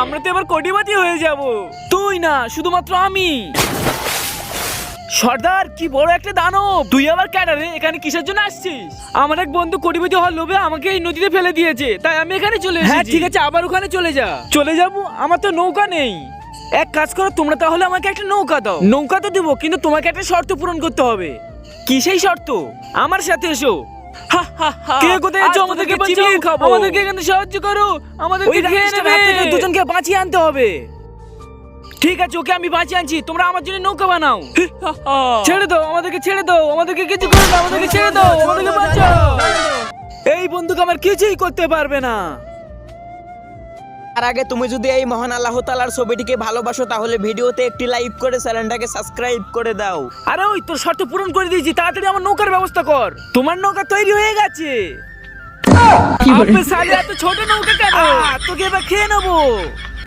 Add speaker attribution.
Speaker 1: আমরা তো এবার কোটিপতি হয়ে যাব। তুই না, শুধুমাত্র আমি। সর্দার, কি বড় একটা দানব! তুই আবার ক্যাডারে এখানে কিসের জন্য আসছিস? আমার এক বন্ধু কোটিপতি হওয়ার লোভে আমাকে এই নদীতে ফেলে দিয়েছে, তাই আমি এখানে চলে এসেছি। হ্যাঁ ঠিক আছে, আবার ওখানে চলে যা। চলে যাব? আমার তো নৌকা নেই। এক কাজ করো, তোমরা তাহলে আমাকে একটা নৌকা দাও। নৌকা তো দেবো, কিন্তু তোমাকে একটা শর্ত পূরণ করতে হবে। কি সেই শর্ত? আমার সাথে এসো। কে কোথায় আছো? আমাদেরকে চিবিয়ে খাবো। আমাদেরকে এখানে সাহায্য করো। আমাদেরকে খেয়ে নেবে। দুজনকে বাঁচিয়ে আনতে হবে। ঠিক আছে, ওকে আমি বাঁচিয়ে আনছি। তোমরা আমার জন্য নৌকা বানাও। ছেড়ে দাও আমাদেরকে, ছেড়ে দাও আমাদেরকে, কিছু করো না, আমাদেরকে ছেড়ে দাও, আমাদেরকে বাঁচাও। এই বন্দুক আমার কিছুই করতে পারবে না।
Speaker 2: তার আগে তুমি যদি এই মহান আল্লাহ তাআলার ছবিটিকে ভালোবাসো তাহলে ভিডিওতে একটি লাইক করে চ্যানেলটাকে সাবস্ক্রাইব করে দাও।
Speaker 1: আরে ওই তোর শর্ত পূরণ করে দিয়েছি, তাড়াতাড়ি আমার নৌকার ব্যবস্থা কর। তোমার নৌকা তৈরি হয়ে গেছে। আবে সালে, এত ছোট নৌকা কেন? তোকে এবার খেয়ে নেবো।